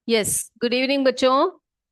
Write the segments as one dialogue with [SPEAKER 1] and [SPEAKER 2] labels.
[SPEAKER 1] Yes, good evening बच्चों।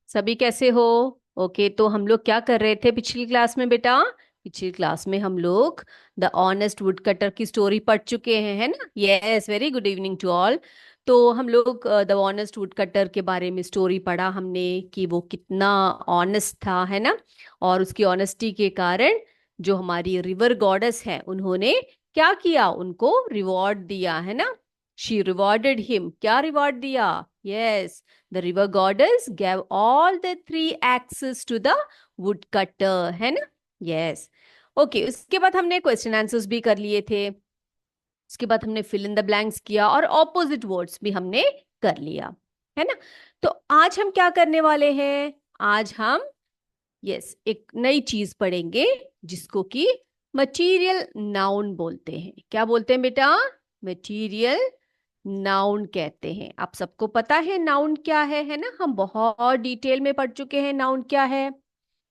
[SPEAKER 1] सभी कैसे हो? ओके, तो हम लोग क्या कर रहे थे पिछली क्लास में बेटा? पिछली क्लास में हम लोग द ऑनेस्ट वुड कटर की स्टोरी पढ़ चुके हैं, है ना? Yes, very good evening to all. तो हम लोग द ऑनेस्ट वुड कटर के बारे में स्टोरी पढ़ा हमने कि वो कितना ऑनेस्ट था, है ना? और उसकी ऑनेस्टी के कारण जो हमारी रिवर गॉडेस है उन्होंने क्या किया? उनको रिवॉर्ड दिया, है ना? She rewarded him. क्या रिवॉर्ड दिया? Yes, the river goddess gave all the three axes to the woodcutter, है ना? यस। ओके, उसके बाद हमने क्वेश्चन आंसर्स भी कर लिए थे। उसके बाद हमने फिल इन द ब्लैंक्स किया और ऑपोजिट वर्ड्स भी हमने कर लिया, है ना? तो आज हम क्या करने वाले हैं? आज हम एक नई चीज पढ़ेंगे जिसको कि मटीरियल नाउन बोलते हैं। क्या बोलते हैं बेटा? मटीरियल नाउन कहते हैं। आप सबको पता है नाउन क्या है ना? हम बहुत डिटेल में पढ़ चुके हैं नाउन क्या है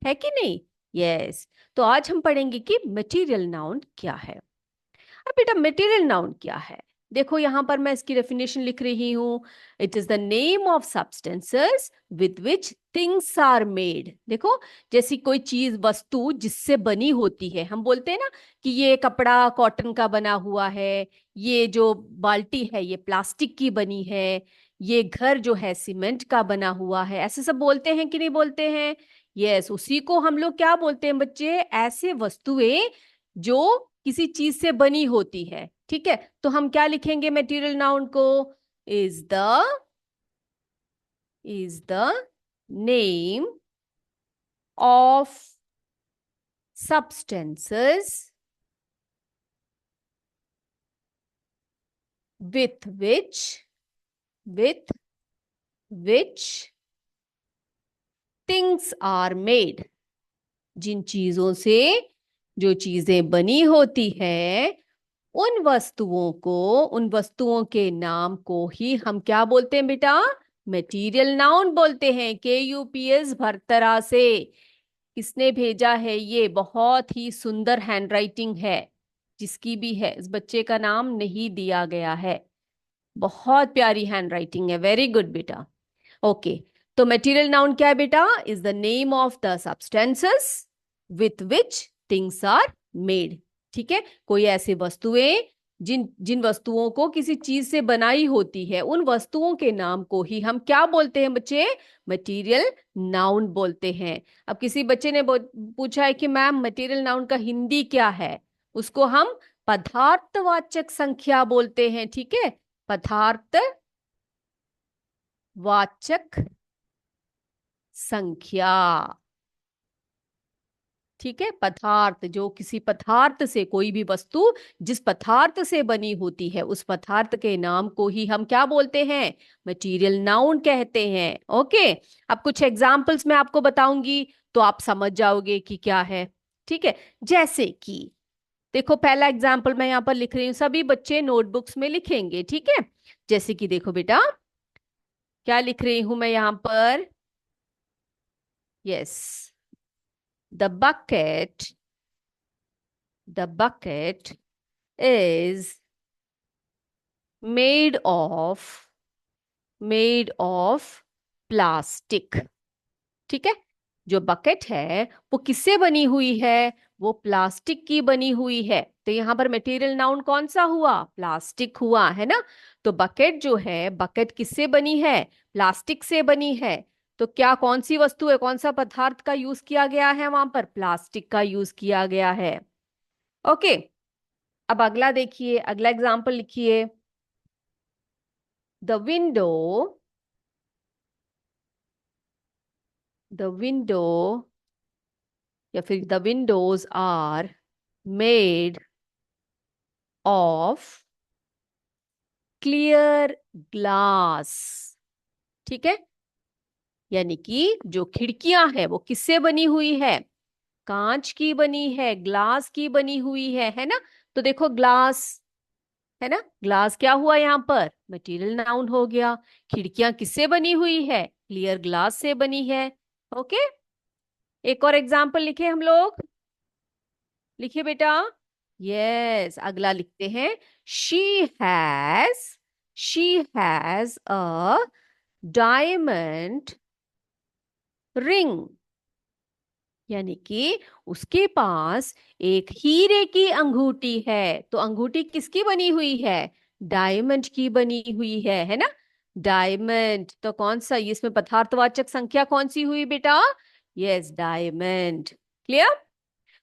[SPEAKER 1] कि नहीं? यस। तो आज हम पढ़ेंगे कि मटीरियल नाउन क्या है। अब बेटा मटेरियल नाउन क्या है? देखो यहां पर मैं इसकी डेफिनेशन लिख रही हूं। It is the name of substances with which things are made. देखो, जैसी कोई चीज वस्तु जिससे बनी होती है, हम बोलते हैं ना कि ये कपड़ा कॉटन का बना हुआ है, ये जो बाल्टी है ये प्लास्टिक की बनी है, ये घर जो है सीमेंट का बना हुआ है। ऐसे सब बोलते हैं कि नहीं बोलते हैं? यस, उसी को हम लोग क्या बोलते हैं बच्चे? ऐसे वस्तुएं जो किसी चीज से बनी होती है। ठीक है, तो हम क्या लिखेंगे मटेरियल नाउन को? Is the name of substances with which things are made। जिन चीजों से जो चीजें बनी होती है, उन वस्तुओं के नाम को ही हम क्या बोलते हैं बेटा? मटेरियल नाउन बोलते हैं। KUPS भरतरा से। किसने भेजा है? ये बहुत ही सुंदर हैंडराइटिंग है, जिसकी भी है। इस बच्चे का नाम नहीं दिया गया है। बहुत प्यारी हैंडराइटिंग है। वेरी गुड बेटा। ओके, तो मटेरियल नाउन क्या है बेटा? Is the name of the substances with which things are made. ठीक है, कोई ऐसे वस्तुएं जिन जिन वस्तुओं को किसी चीज से बनाई होती है, उन वस्तुओं के नाम को ही हम क्या बोलते हैं बच्चे? मटेरियल नाउन बोलते हैं। अब किसी बच्चे ने पूछा है कि मैम मटेरियल नाउन का हिंदी क्या है? उसको हम पदार्थवाचक संख्या बोलते हैं। ठीक है, पदार्थवाचक संख्या। ठीक है, पदार्थ जो किसी पदार्थ से, कोई भी वस्तु जिस पदार्थ से बनी होती है, उस पदार्थ के नाम को ही हम क्या बोलते हैं? मटेरियल नाउन कहते हैं। ओके, अब कुछ एग्जाम्पल्स मैं आपको बताऊंगी तो आप समझ जाओगे कि क्या है। ठीक है, जैसे कि देखो, पहला एग्जाम्पल मैं यहाँ पर लिख रही हूँ, सभी बच्चे नोटबुक्स में लिखेंगे। ठीक है, जैसे कि देखो बेटा, क्या लिख रही हूं मैं यहाँ पर? Yes, the bucket the bucket is made of made of plastic। ठीक है, जो बकेट है वो किससे बनी हुई है? वो प्लास्टिक की बनी हुई है। तो यहां पर मटेरियल नाउन कौन सा हुआ? प्लास्टिक हुआ, है ना? तो बकेट जो है, बकेट किससे बनी है? प्लास्टिक से बनी है। तो क्या, कौन सी वस्तु है, कौन सा पदार्थ का यूज किया गया है वहां पर? प्लास्टिक का यूज किया गया है। ओके, अब अगला देखिए, अगला एग्जाम्पल लिखिए। द विंडो द विंडो या फिर the windows are made of clear glass. ठीक है, यानी कि जो खिड़कियां हैं वो किससे बनी हुई है? कांच की बनी है, ग्लास की बनी हुई है ना? तो देखो ग्लास, है ना? ग्लास क्या हुआ यहाँ पर? मटेरियल नाउन हो गया। खिड़कियां किससे बनी हुई है? क्लियर ग्लास से बनी है। ओके, एक और एग्जाम्पल लिखे हम लोग। लिखिए बेटा। यस, अगला लिखते हैं। She has she has a diamond ring, यानी कि उसके पास एक हीरे की अंगूठी है। तो अंगूठी किसकी बनी हुई है? डायमंड की बनी हुई है ना? डायमंड तो कौन सा, इसमें पदार्थवाचक संख्या कौन सी हुई बेटा? Yes, diamond. क्लियर?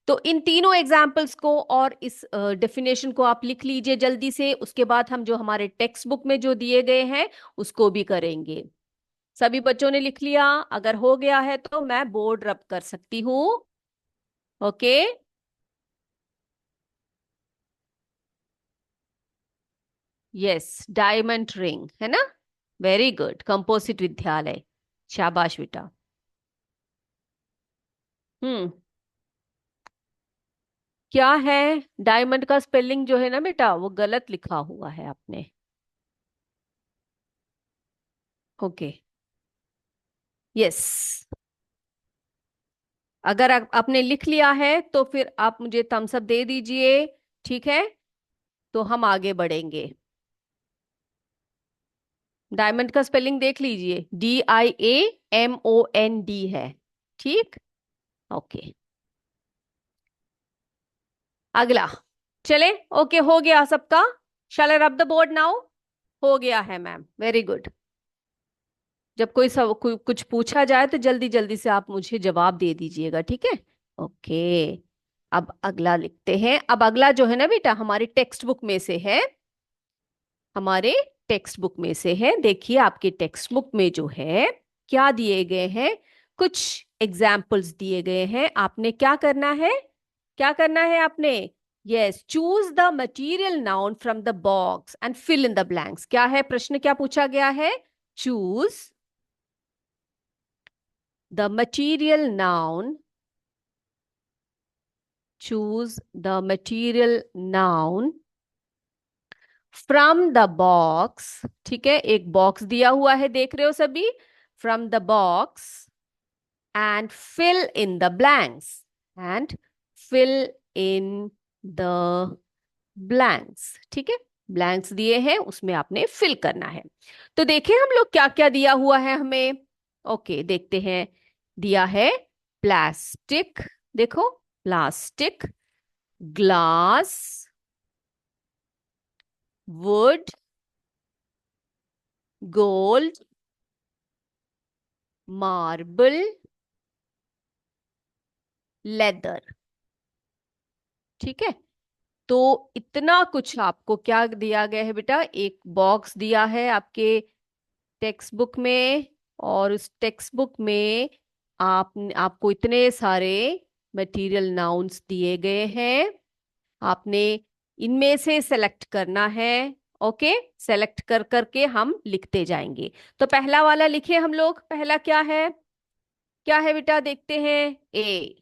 [SPEAKER 1] तो इन तीनों एग्जाम्पल्स को और इस डेफिनेशन को आप लिख लीजिए जल्दी से। उसके बाद हम जो हमारे टेक्स्ट बुक में जो दिए गए हैं उसको भी करेंगे। सभी बच्चों ने लिख लिया? अगर हो गया है तो मैं बोर्ड रब कर सकती हूँ। ओके। यस, डायमंड रिंग है ना? वेरी गुड, कंपोजिट विद्यालय। शाबाश बेटा। हम्म। क्या है? डायमंड का स्पेलिंग जो है ना बेटा, वो गलत लिखा हुआ है आपने। ओके। यस। अगर आपने लिख लिया है तो फिर आप मुझे थम्स अप दे दीजिए। ठीक है, तो हम आगे बढ़ेंगे। डायमंड का स्पेलिंग देख लीजिए, DIAMOND है। ठीक। ओके। अगला। चले। ओके, हो गया सबका? शैल आई रब द बोर्ड नाउ? हो गया है मैम, वेरी गुड। जब कोई सब कुछ पूछा जाए तो जल्दी जल्दी से आप मुझे जवाब दे दीजिएगा, ठीक है? ओके। अब अगला लिखते हैं। अब अगला जो है ना बेटा, हमारी टेक्स्ट बुक में से है। हमारे टेक्स्ट बुक में से है। देखिए आपके टेक्स्ट बुक में जो है क्या दिए गए हैं, कुछ एग्जाम्पल्स दिए गए हैं। आपने क्या करना है? क्या करना है आपने? Yes, choose the material noun from the box and fill in the blanks. क्या है प्रश्न, क्या पूछा गया है? Choose the material noun, choose the material noun from the box. ठीक है, एक बॉक्स दिया हुआ है, देख रहे हो सभी? From the box and fill in the blanks, and fill in the blanks. ठीक है, ब्लैंक्स दिए हैं, उसमें आपने फिल करना है। तो देखें हम लोग क्या क्या दिया हुआ है हमें। ओके, देखते हैं। दिया है प्लास्टिक, देखो, plastic, glass, would, gold, marble, leather. ठीक है, तो इतना कुछ आपको क्या दिया गया है बेटा? एक बॉक्स दिया है आपके टेक्स्ट बुक में, और उस टेक्स्ट बुक में आपको इतने सारे मटेरियल नाउन्स दिए गए हैं। आपने इनमें से सेलेक्ट करना है। ओके, सेलेक्ट कर करके हम लिखते जाएंगे। तो पहला वाला लिखे हम लोग। पहला क्या है? क्या है बेटा? देखते हैं। ए।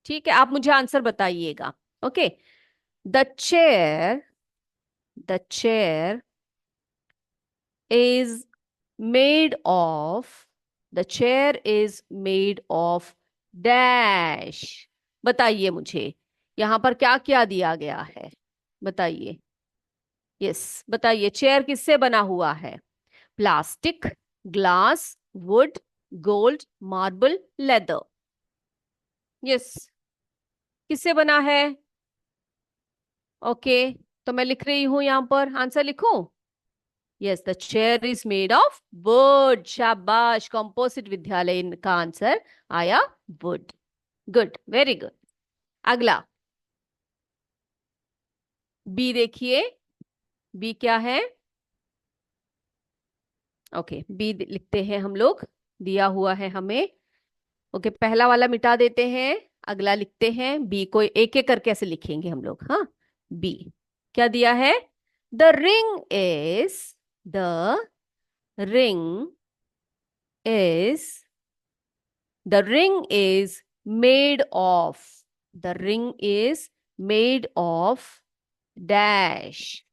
[SPEAKER 1] ठीक है, आप मुझे आंसर बताइएगा। Okay. The chair, the chair is made of, the chair is made of dash. बताइए मुझे, यहां पर क्या क्या दिया गया है? बताइए। यस, बताइए, चेयर किससे बना हुआ है? Plastic, glass, would, gold, marble, leather. Yes, किससे बना है? ओके, तो मैं लिख रही हूं यहां पर, आंसर लिखूं? Yes, the chair is made of would. शाबाश, कंपोजिट विद्यालय का आंसर आया वुड। Good, very good. अगला, बी देखिए। बी क्या है? ओके, बी लिखते हैं हम लोग। दिया हुआ है हमें। ओके, पहला वाला मिटा देते हैं, अगला लिखते हैं। बी को एक एक करके ऐसे लिखेंगे हम लोग। हाँ, बी क्या दिया है? The ring is, the ring is, the ring is made of, the ring is made of dash,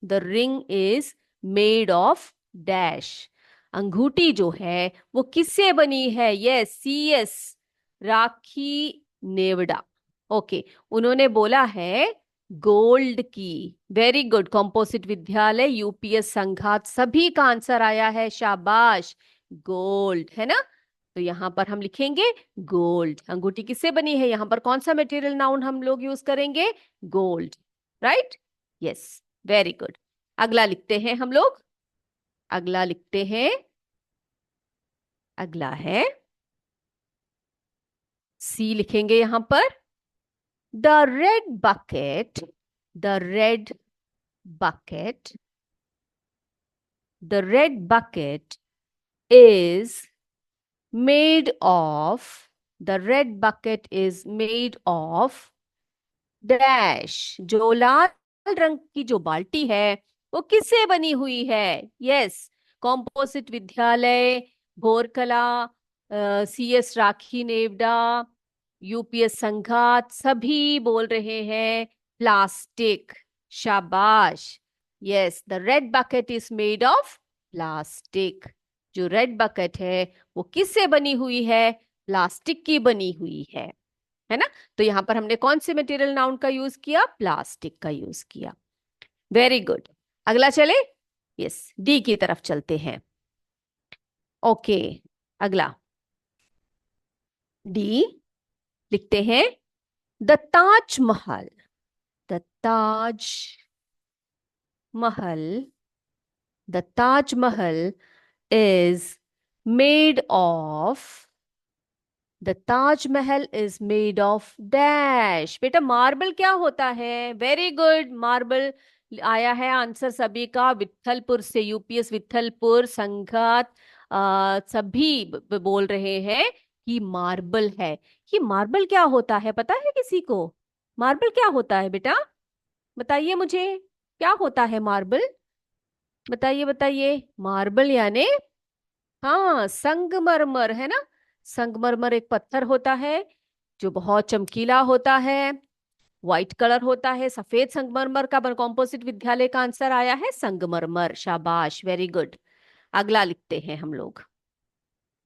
[SPEAKER 1] the ring is made of dash। अंगूठी जो है वो किससे बनी है? यस, CS, राखी नेवड़ा। ओके, उन्होंने बोला है गोल्ड की। Very good. कॉम्पोजिट विद्यालय, यूपीएस संघात, सभी का आंसर आया है, शाबाश। गोल्ड है ना। तो यहां पर हम लिखेंगे गोल्ड। अंगूठी किससे बनी है, यहां पर कौन सा मटेरियल नाउन हम लोग यूज करेंगे, gold. Right, yes, very good. अगला लिखते हैं हम लोग। अगला लिखते हैं। अगला है सी, लिखेंगे यहां पर। The red bucket, the red bucket, the red bucket is made of, the red bucket is made of dash. जो लाल रंग की जो बाल्टी है वो किससे बनी हुई है, यस। कॉम्पोजिट विद्यालय, भोरकला, सी एस राखी नेवडा, यूपीएस संघात, सभी बोल रहे हैं प्लास्टिक। शाबाश। Yes, the red bucket is made of plastic. जो रेड बकेट है वो किससे बनी हुई है, प्लास्टिक की बनी हुई है ना। तो यहां पर हमने कौन से मटेरियल नाउन का यूज किया, प्लास्टिक का यूज किया। Very good. अगला चले, यस, डी की तरफ चलते हैं। ओके, अगला डी लिखते हैं। The Taj Mahal, the Taj Mahal, the Taj Mahal is made of, the Taj Mahal is made of dash. बेटा मार्बल क्या होता है, वेरी गुड, मार्बल आया है आंसर सभी का, विठलपुर से, यूपीएस विठलपुर संघात, सभी बोल रहे हैं कि मार्बल है। कि मार्बल क्या होता है पता है किसी को, मार्बल क्या होता है बेटा, बताइए मुझे, क्या होता है मार्बल, बताइए बताइए। मार्बल यानी, हाँ, संगमरमर है ना। संगमरमर एक पत्थर होता है जो बहुत चमकीला होता है, व्हाइट कलर होता है। सफेद संगमरमर का कॉम्पोजिट विद्यालय का आंसर आया है संगमरमर। शाबाश, वेरी गुड। अगला लिखते हैं हम लोग।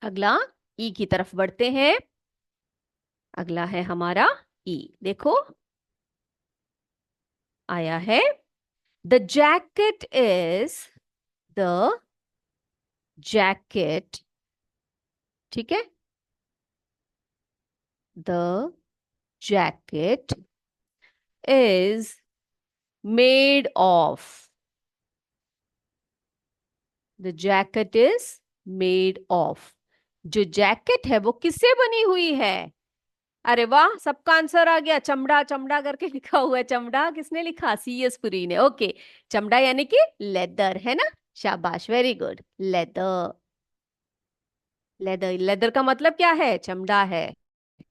[SPEAKER 1] अगला ई की तरफ बढ़ते हैं। अगला है हमारा ई, देखो आया है। The jacket is, the jacket, ठीक है, the jacket is made of, the jacket is made of. जो जैकेट है वो किससे बनी हुई है, अरे वाह, सबका आंसर आ गया। चमड़ा, चमड़ा करके लिखा हुआ है, चमड़ा किसने लिखा, सी एस पुरी ने। ओके, चमड़ा यानी कि लेदर है ना। शाबाश, very good, leather. Leather, leather का मतलब क्या है, चमड़ा है।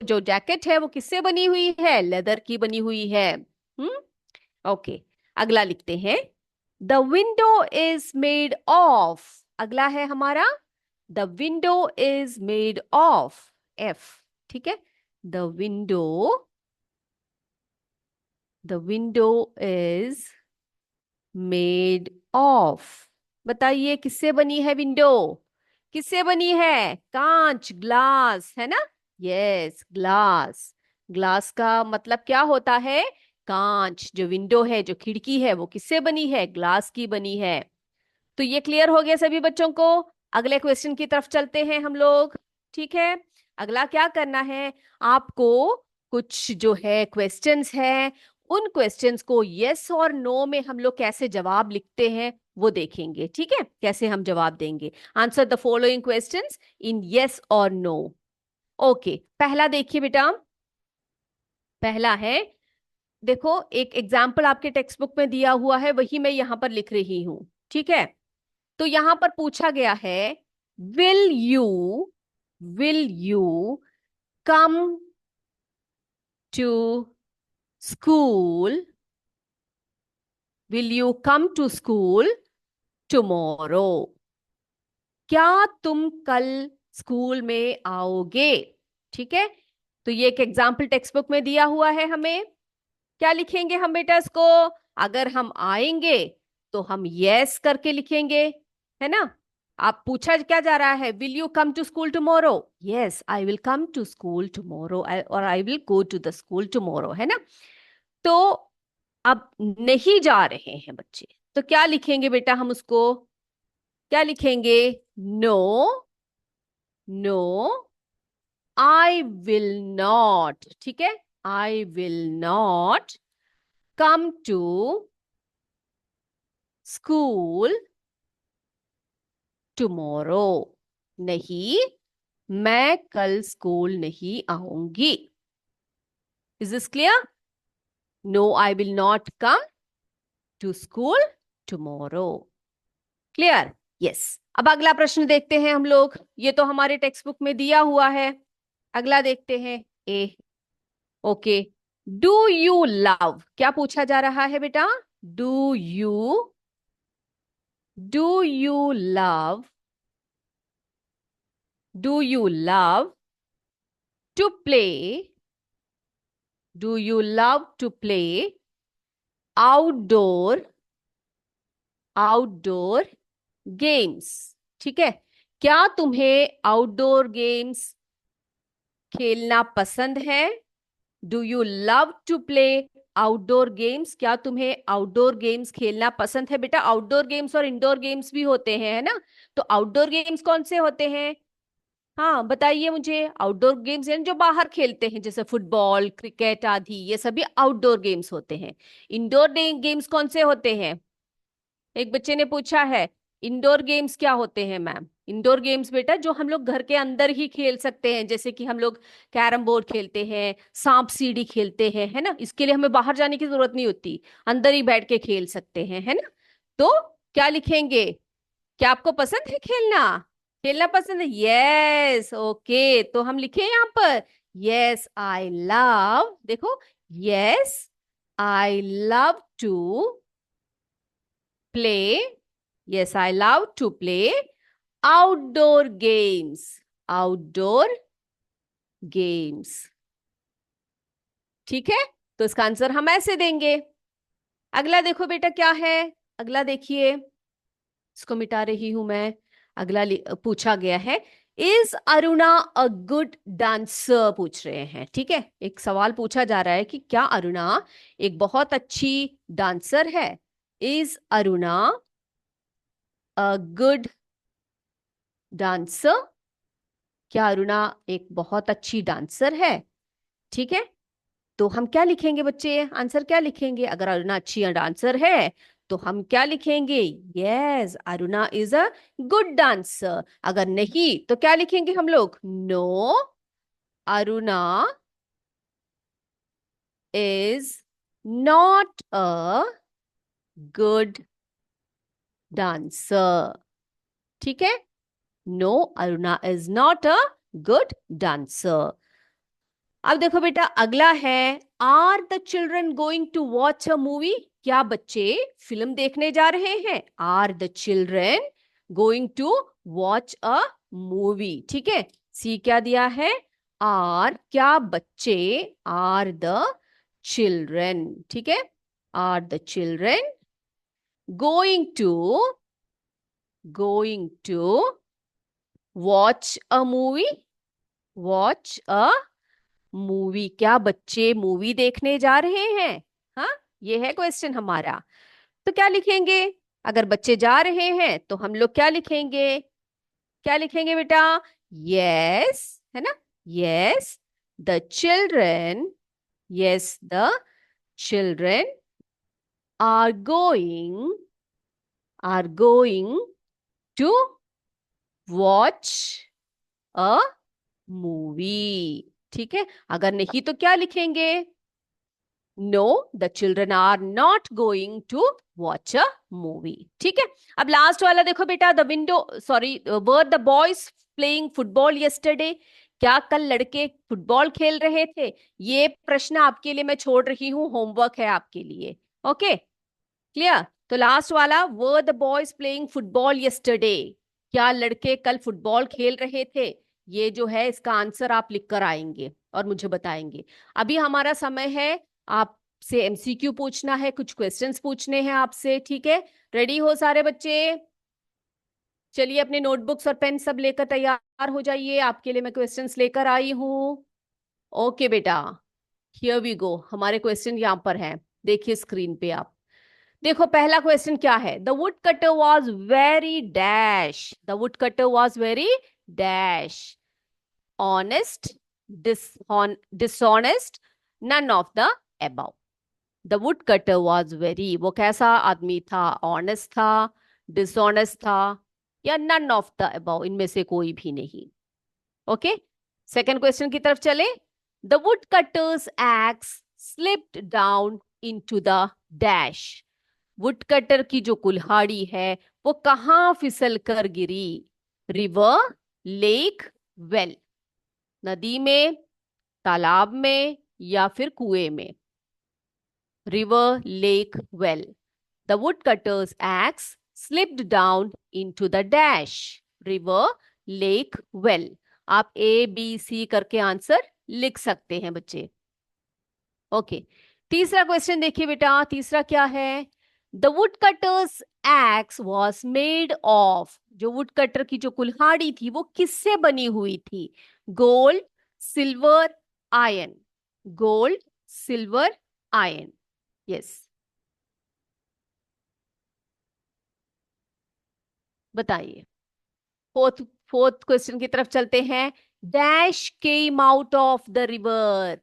[SPEAKER 1] जो जैकेट है वो किससे बनी हुई है, लेदर की बनी हुई है। ओके, अगला लिखते हैं। The window is made of, अगला है हमारा। The window is made of F, ठीक है। The window, the window is made of, बताइए किससे बनी है विंडो, किससे बनी है, कांच, ग्लास है ना। Yes, glass. ग्लास का मतलब क्या होता है, कांच। जो विंडो है, जो खिड़की है, वो किससे बनी है, ग्लास की बनी है। तो ये क्लियर हो गया सभी बच्चों को। अगले क्वेश्चन की तरफ चलते हैं हम लोग, ठीक है। अगला क्या करना है आपको, कुछ जो है क्वेश्चंस है, उन क्वेश्चंस को यस और नो में हम लोग कैसे जवाब लिखते हैं वो देखेंगे, ठीक है, कैसे हम जवाब देंगे। Answer the following questions in yes और नो। ओके, पहला देखिए बेटा। पहला है, देखो एक एग्जाम्पल आपके टेक्स्ट बुक में दिया हुआ है, वही मैं यहां पर लिख रही हूं, ठीक है। तो यहां पर पूछा गया है, will you, will you come to school, will you come to school tomorrow, क्या तुम कल स्कूल में आओगे, ठीक है। तो ये एक एग्जाम्पल टेक्स्ट बुक में दिया हुआ है हमें। क्या लिखेंगे हम बेटा इसको, अगर हम आएंगे तो हम यस करके लिखेंगे, है ना। आप पूछा क्या जा रहा है, will you come to school tomorrow, yes I will come to school tomorrow, और I will go to the school tomorrow, है ना। तो अब नहीं जा रहे हैं बच्चे, तो क्या लिखेंगे बेटा हम उसको? क्या लिखेंगे? No, no, I will not. ठीक है, I will not come to school tomorrow. नहीं, मैं कल स्कूल नहीं आऊंगी। Is this clear? No, I will not come to school tomorrow. Clear? Yes. अब अगला प्रश्न देखते हैं हम लोग। ये तो हमारे टेक्स्ट बुक में दिया हुआ है। अगला देखते हैं। A, okay. Do you love, क्या पूछा जा रहा है बेटा? Do you love do you love to play do you love to play outdoor outdoor games? ठीक है, क्या तुम्हें आउटडोर गेम्स खेलना पसंद है? Do you love to play outdoor games? क्या तुम्हें आउटडोर गेम्स खेलना पसंद है? बेटा आउटडोर गेम्स और इंडोर गेम्स भी होते हैं, है ना? तो आउटडोर गेम्स कौन से होते हैं? हाँ बताइए मुझे। आउटडोर गेम्स यानी जो बाहर खेलते हैं, जैसे फुटबॉल, क्रिकेट आदि, ये सभी आउटडोर गेम्स होते हैं। इंडोर गेम्स कौन से होते हैं? एक बच्चे ने पूछा है, इंडोर गेम्स क्या होते हैं मैम? इंडोर गेम्स बेटा जो हम लोग घर के अंदर ही खेल सकते हैं, जैसे कि हम लोग कैरम बोर्ड खेलते हैं, सांप सीढ़ी खेलते हैं, है ना? इसके लिए हमें बाहर जाने की जरूरत नहीं होती, अंदर ही बैठ के खेल सकते हैं, है ना? तो क्या लिखेंगे? क्या आपको पसंद है खेलना? खेलना पसंद है, यस। ओके, तो हम लिखे यहाँ पर, यस आई लव, देखो, yes I love to play, yes I love to play outdoor games, outdoor games। ठीक है, तो इसका आंसर हम ऐसे देंगे। अगला देखो बेटा क्या है। अगला देखिए, इसको मिटा रही हूं मैं। अगला पूछा गया है, is Aruna a good dancer? पूछ रहे हैं। ठीक है, एक सवाल पूछा जा रहा है कि क्या अरुणा एक बहुत अच्छी डांसर है? Is Aruna a good dancer? क्या अरुणा एक बहुत अच्छी डांसर है? ठीक है, तो हम क्या लिखेंगे बच्चे? आंसर क्या लिखेंगे? अगर अरुणा अच्छी डांसर है तो हम क्या लिखेंगे? Yes, Aruna is a good dancer. अगर नहीं तो क्या लिखेंगे हम लोग? No, Aruna is not a good dancer. ठीक है, no, Aruna is not a good dancer. अब देखो बेटा अगला है, are the children going to watch a movie? क्या बच्चे फिल्म देखने जा रहे हैं? Are the children going to watch a movie? ठीक है, सी क्या दिया है? आर, क्या बच्चे, आर द चिल्ड्रन, ठीक है, are the children going to going to watch a movie? Watch a movie, क्या बच्चे मूवी देखने जा रहे हैं? हाँ, ये है क्वेश्चन हमारा। तो क्या लिखेंगे? अगर बच्चे जा रहे हैं तो हम लोग क्या लिखेंगे? क्या लिखेंगे बेटा? यस, है ना? Yes the children, yes the children are going to watch a movie. ठीक है, अगर नहीं तो क्या लिखेंगे? No, the children are not going to watch a movie. ठीक है, अब लास्ट वाला देखो बेटा, the window, sorry, were the boys playing football yesterday? क्या कल लड़के फुटबॉल खेल रहे थे? ये प्रश्न आपके लिए मैं छोड़ रही हूँ, होमवर्क है आपके लिए। Okay, clear? तो लास्ट वाला, वर the boys playing football yesterday? क्या लड़के कल फुटबॉल खेल रहे थे? ये जो है इसका आंसर आप लिख कर आएंगे और मुझे बताएंगे। अभी हमारा समय है, आपसे एमसीक्यू पूछना है, कुछ क्वेश्चंस पूछने हैं आपसे। ठीक है, रेडी हो सारे बच्चे? चलिए अपने नोटबुक्स और पेन सब लेकर तैयार हो जाइए, आपके लिए मैं क्वेश्चंस लेकर आई हूँ। ओके बेटा, हियर वी गो, हमारे क्वेश्चन यहाँ पर हैं। देखिए स्क्रीन पे आप देखो पहला क्वेश्चन क्या है। The wood cutter was very dash, the wood cutter was very dash, honest, dishonest, none of the above। The wood cutter was very, वो कैसा आदमी था, ऑनेस्ट था, डिसऑनेस्ट था, या नन ऑफ द above, इनमें से कोई भी नहीं। ओके, सेकेंड क्वेश्चन की तरफ चले। The wood cutters x slipped down into the dash, wood cutter की जो कुल्हाड़ी है वो कहाँ फिसल कर गिरी। रिवर, लेक, वेल, नदी में, तालाब में, या फिर कुएं में। River, lake, well. The wood cutters x slipped down into the dash, river, lake, well. आप ए बी सी करके आंसर लिख सकते हैं बच्चे। ओके, तीसरा क्वेश्चन देखिए बेटा, तीसरा क्या है। The would cutters x was made of, जो वुड कटर की जो कुल्हाड़ी थी वो किससे बनी हुई थी। Gold, silver, iron. Gold, silver, iron. Yes, बताइए। फोर्थ फोर्थ क्वेश्चन की तरफ चलते हैं। Dash came out of the river,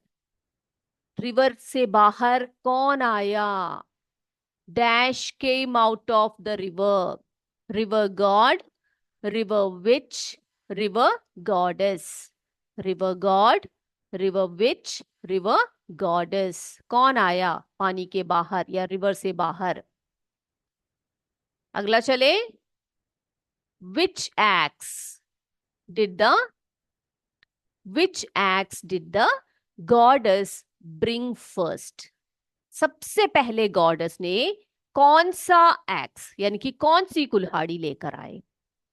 [SPEAKER 1] river से बाहर कौन आया। Dash came out of the river, river God, river which, river goddess. River God, river which, river goddess. कौन आया पानी के बाहर या रिवर से बाहर। अगला चले। Which axe did the, which axe did the goddess bring first, सबसे पहले गॉडेस ने कौन सा एक्स यानी कि कौन सी कुल्हाड़ी लेकर आए,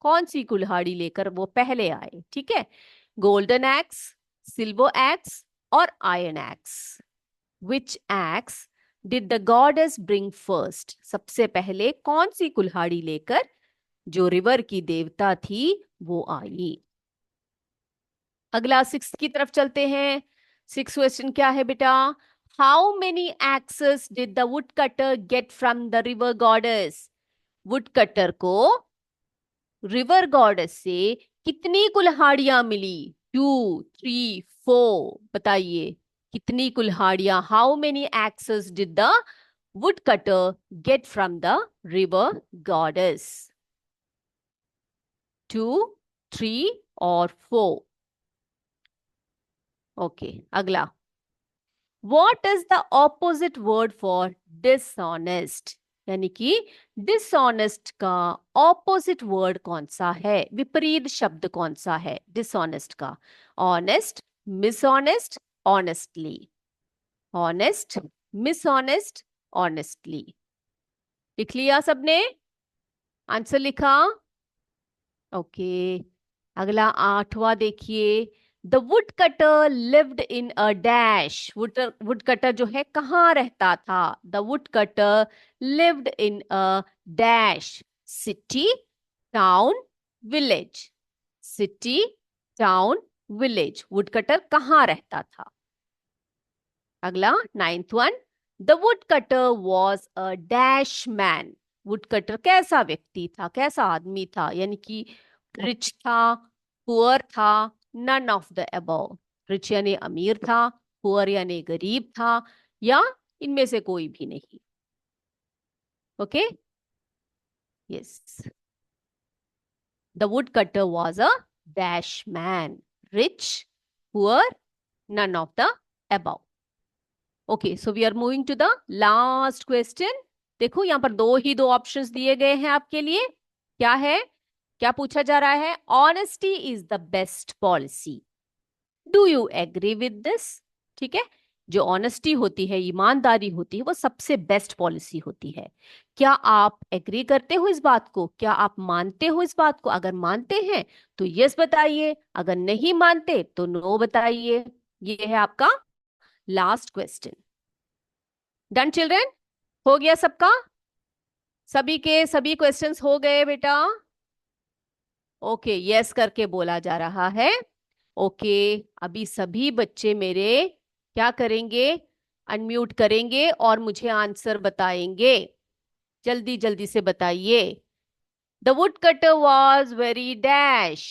[SPEAKER 1] कौन सी कुल्हाड़ी लेकर वो पहले आए। ठीक है, गोल्डन एक्स, सिल्वर एक्स, और iron x. Which axe did the goddess bring first, सबसे पहले कौन सी कुल्हाड़ी लेकर जो रिवर की देवता थी वो आई। अगला सिक्स की तरफ चलते हैं। सिक्स क्वेश्चन क्या है बेटा। How many axes did the wood cutter get from the river goddess, wood cutter को रिवर गॉडेस से कितनी कुल्हाड़ियां मिली। 2, 3, 4, बताइए कितनी कुल्हाड़ियां। How many axes did the wood cutter get from the river goddess. 2, 3 और 4। ओके, अगला। What is the opposite word for dishonest, यानी कि डिसऑनेस्ट का ऑपोजिट वर्ड कौन सा है, विपरीत शब्द कौन सा है डिसऑनेस्ट का। Honest, mishonest, honestly. Honest, mishonest, honestly. लिख लिया सबने, आंसर लिखा। ओके, अगला आठवां देखिए। The wood cutter lived in a dash, wood cutter जो है कहाँ रहता था। The wood cutter lived in a dash, city, town, village. City, town, village, wood cutter कहाँ रहता था। अगला ninth one. The wood cutter was a dash man, wood cutter कैसा व्यक्ति था, कैसा आदमी था, यानी कि रिच था, पुअर था, none of the above. Rich यानी अमीर था, पुअर यानी गरीब था, या इनमें से कोई भी नहीं। Okay, yes, the wood cutter was a dash man, rich, poor, none of the above. Okay, so we are moving to the last question. देखो यहां पर दो ऑप्शंस दिए गए हैं आपके लिए। क्या है, क्या पूछा जा रहा है। Honesty is the best policy, do you agree with this. ठीक है, जो ऑनेस्टी होती है, ईमानदारी होती है, वो सबसे बेस्ट पॉलिसी होती है। क्या आप एग्री करते हो इस बात को, क्या आप मानते हो इस बात को। अगर मानते हैं तो यस बताइए, अगर नहीं मानते तो नो बताइए। ये है आपका लास्ट क्वेश्चन। डन चिल्ड्रेन, हो गया सबका, सभी के सभी क्वेश्चंस हो गए बेटा। ओके, यस करके बोला जा रहा है। ओके, अभी सभी बच्चे मेरे क्या करेंगे, अनम्यूट करेंगे और मुझे आंसर बताएंगे। जल्दी जल्दी से बताइए। The wood cutter was very dash.